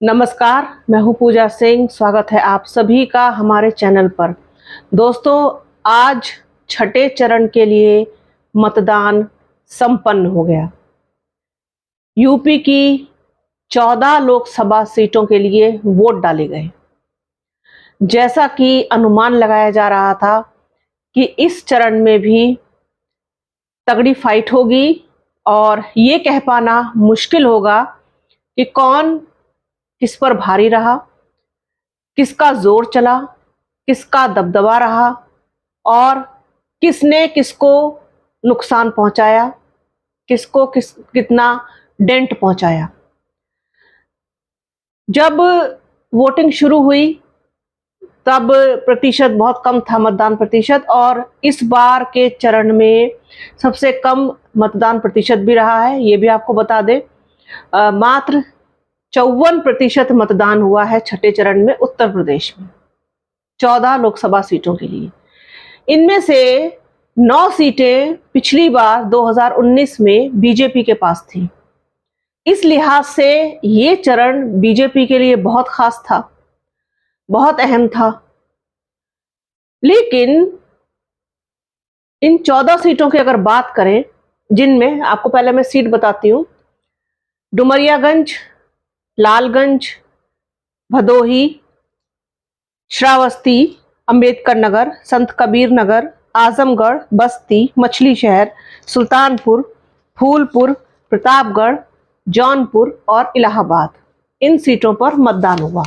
नमस्कार, मैं हूं पूजा सिंह। स्वागत है आप सभी का हमारे चैनल पर। दोस्तों, आज छठे चरण के लिए मतदान संपन्न हो गया। यूपी की 14 लोकसभा सीटों के लिए वोट डाले गए। जैसा कि अनुमान लगाया जा रहा था कि इस चरण में भी तगड़ी फाइट होगी और ये कह पाना मुश्किल होगा कि कौन किस पर भारी रहा, किसका जोर चला, किसका दबदबा रहा और किसने किसको नुकसान पहुंचाया, किसको कितना डेंट पहुंचाया। जब वोटिंग शुरू हुई तब प्रतिशत बहुत कम था, मतदान प्रतिशत, और इस बार के चरण में सबसे कम मतदान प्रतिशत भी रहा है। ये भी आपको बता दें, मात्र 54% मतदान हुआ है छठे चरण में उत्तर प्रदेश में 14 लोकसभा सीटों के लिए। इनमें से 9 सीटें पिछली बार 2019 में बीजेपी के पास थी। इस लिहाज से ये चरण बीजेपी के लिए बहुत खास था, बहुत अहम था। लेकिन इन 14 सीटों की अगर बात करें, जिनमें आपको पहले मैं सीट बताती हूँ। डुमरियागंज, लालगंज, भदोही, श्रावस्ती, अंबेडकर नगर, संत कबीर नगर, आजमगढ़, बस्ती, मछली शहर, सुल्तानपुर, फूलपुर, प्रतापगढ़, जौनपुर और इलाहाबाद, इन सीटों पर मतदान हुआ।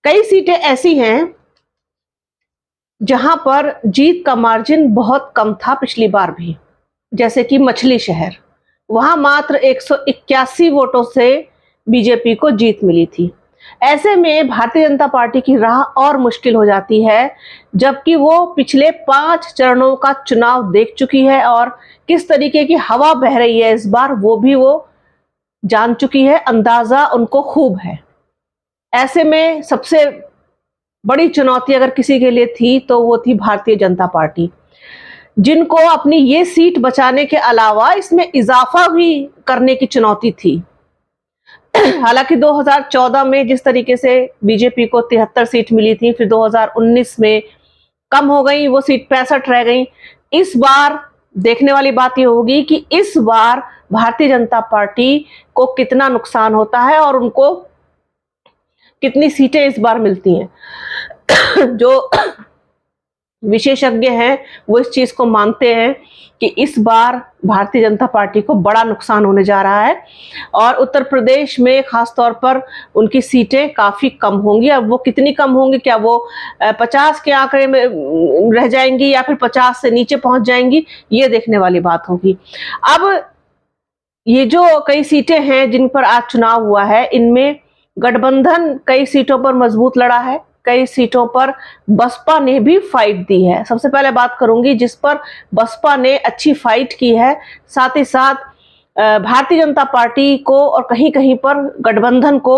कई सीटें ऐसी हैं जहां पर जीत का मार्जिन बहुत कम था पिछली बार भी, जैसे कि मछली शहर। वहां मात्र 181 वोटों से बीजेपी को जीत मिली थी। ऐसे में भारतीय जनता पार्टी की राह और मुश्किल हो जाती है, जबकि वो पिछले 5 चरणों का चुनाव देख चुकी है और किस तरीके की हवा बह रही है इस बार वो भी वो जान चुकी है, अंदाजा उनको खूब है। ऐसे में सबसे बड़ी चुनौती अगर किसी के लिए थी तो वो थी भारतीय जनता पार्टी, जिनको अपनी ये सीट बचाने के अलावा इसमें इजाफा भी करने की चुनौती थी। हालांकि 2014 में जिस तरीके से बीजेपी को 73 सीट मिली थी, फिर 2019 में कम हो गई, वो सीट 65 रह गई। इस बार देखने वाली बात ये होगी कि इस बार भारतीय जनता पार्टी को कितना नुकसान होता है और उनको कितनी सीटें इस बार मिलती हैं। जो विशेषज्ञ हैं वो इस चीज को मानते हैं कि इस बार भारतीय जनता पार्टी को बड़ा नुकसान होने जा रहा है और उत्तर प्रदेश में खास तौर पर उनकी सीटें काफी कम होंगी। अब वो कितनी कम होंगी, क्या वो 50 के आंकड़े में रह जाएंगी या फिर 50 से नीचे पहुंच जाएंगी, ये देखने वाली बात होगी। अब ये जो कई सीटें हैं जिन पर आज चुनाव हुआ है, इनमें गठबंधन कई सीटों पर मजबूत लड़ा है, कई सीटों पर बसपा ने भी फाइट दी है। सबसे पहले बात करूंगी जिस पर बसपा ने अच्छी फाइट की है, साथ ही साथ भारतीय जनता पार्टी को और कहीं कहीं पर गठबंधन को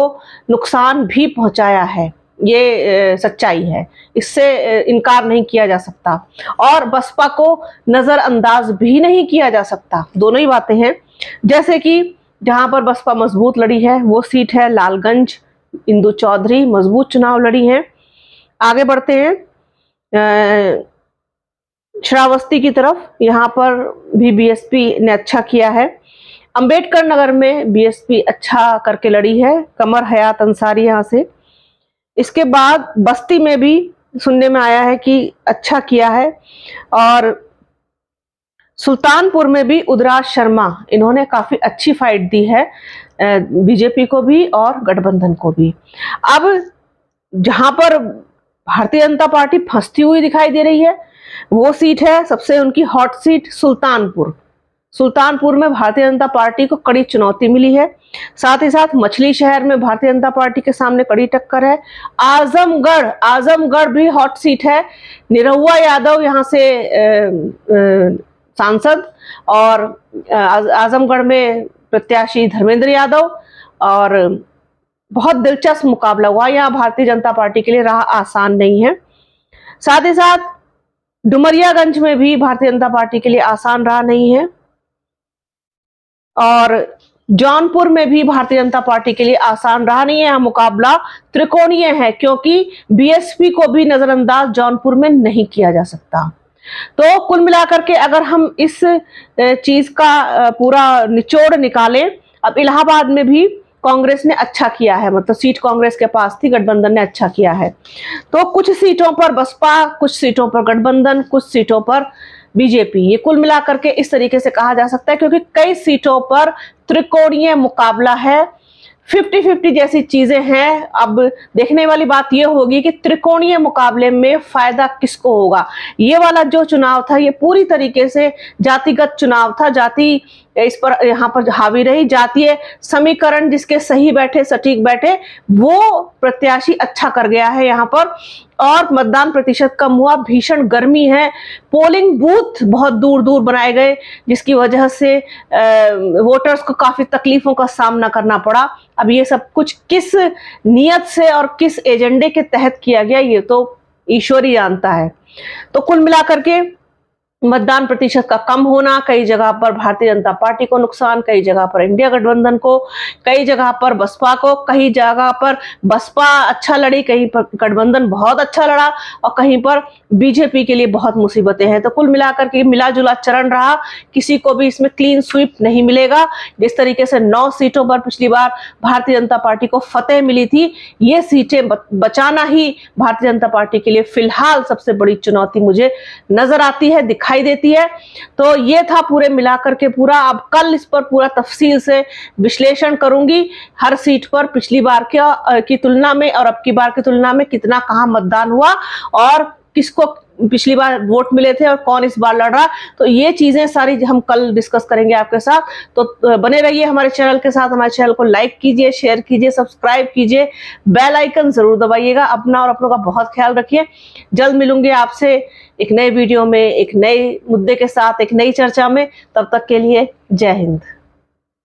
नुकसान भी पहुंचाया है। ये सच्चाई है, इससे इनकार नहीं किया जा सकता और बसपा को नजरअंदाज भी नहीं किया जा सकता। दोनों ही बातें हैं। जैसे कि जहां पर बसपा मजबूत लड़ी है वो सीट है लालगंज। इंदु चौधरी मजबूत चुनाव लड़ी है। आगे बढ़ते हैं श्रावस्ती की तरफ, यहाँ पर भी बीएसपी ने अच्छा किया है। अंबेडकर नगर में बीएसपी अच्छा करके लड़ी है, कमर हयात अंसारी यहाँ से। इसके बाद बस्ती में भी सुनने में आया है कि अच्छा किया है और सुल्तानपुर में भी उदराज शर्मा, इन्होंने काफी अच्छी फाइट दी है बीजेपी को भी और गठबंधन को भी। अब जहां पर भारतीय जनता पार्टी फंसती हुई दिखाई दे रही है वो सीट है सबसे उनकी हॉट सीट सुल्तानपुर। सुल्तानपुर में भारतीय जनता पार्टी को कड़ी चुनौती मिली है। साथ ही साथ मछली शहर में भारतीय जनता पार्टी के सामने कड़ी टक्कर है। आजमगढ़, आजमगढ़ भी हॉट सीट है। निरहुआ यादव यहाँ से सांसद और आजमगढ़ में प्रत्याशी धर्मेंद्र यादव, और बहुत दिलचस्प मुकाबला हुआ। यहाँ भारतीय जनता पार्टी के लिए राह आसान नहीं है। साथ ही साथ डुमरियागंज में भी भारतीय जनता पार्टी के लिए आसान राह नहीं है और जौनपुर में भी भारतीय जनता पार्टी के लिए आसान रहा नहीं है। यह मुकाबला त्रिकोणीय है क्योंकि बीएसपी को भी नजरअंदाज जौनपुर में नहीं किया जा सकता। तो कुल मिलाकर के अगर हम इस चीज का पूरा निचोड़ निकालें, अब इलाहाबाद में भी कांग्रेस ने अच्छा किया है, मतलब सीट कांग्रेस के पास थी, गठबंधन ने अच्छा किया है। तो कुछ सीटों पर बसपा, कुछ सीटों पर गठबंधन, कुछ सीटों पर बीजेपी, ये कुल मिलाकर के इस तरीके से कहा जा सकता है क्योंकि कई सीटों पर त्रिकोणीय मुकाबला है, 50-50 जैसी चीजें हैं। अब देखने वाली बात यह होगी कि त्रिकोणीय मुकाबले में फायदा किसको होगा। ये वाला जो चुनाव था ये पूरी तरीके से जातिगत चुनाव था, जाति इस पर यहाँ पर हावी रही, जातीय समीकरण जिसके सही बैठे, सटीक बैठे, वो प्रत्याशी अच्छा कर गया है यहाँ पर। और मतदान प्रतिशत कम हुआ, भीषण गर्मी है, पोलिंग बूथ बहुत दूर दूर बनाए गए जिसकी वजह से वोटर्स को काफी तकलीफों का सामना करना पड़ा। अब ये सब कुछ किस नियत से और किस एजेंडे के तहत किया गया ये तो ईश्वर ही जानता है। तो कुल मिलाकर के मतदान प्रतिशत का कम होना, कई जगह पर भारतीय जनता पार्टी को नुकसान, कई जगह पर इंडिया गठबंधन को, कई जगह पर बसपा को, कई जगह पर बसपा अच्छा लड़ी, कहीं पर गठबंधन बहुत अच्छा लड़ा और कहीं पर बीजेपी के लिए बहुत मुसीबतें हैं। तो कुल मिलाकर के मिला जुला चरण रहा, किसी को भी इसमें क्लीन स्वीप नहीं मिलेगा। जिस तरीके से 9 सीटों पर पिछली बार भारतीय जनता पार्टी को फतेह मिली थी, ये सीटें बचाना ही भारतीय जनता पार्टी के लिए फिलहाल सबसे बड़ी चुनौती मुझे नजर आती है, दिखाई देती है। तो ये था पूरे मिलाकर के पूरा। अब कल इस पर पूरा तफसील से विश्लेषण करूंगी, हर सीट पर पिछली बार की तुलना में और अब की बार की तुलना में कितना कहां मतदान हुआ और किसको पिछली बार वोट मिले थे और कौन इस बार लड़ रहा। तो ये चीजें सारी हम कल डिस्कस करेंगे आपके साथ। तो बने रहिए हमारे चैनल के साथ, हमारे चैनल को लाइक कीजिए, शेयर कीजिए, सब्सक्राइब कीजिए, बेल आइकन जरूर दबाइएगा। अपना और अपनों का बहुत ख्याल रखिए। जल्द मिलूंगी आपसे एक नए वीडियो में, एक नए मुद्दे के साथ, एक नई चर्चा में। तब तक के लिए जय हिंद।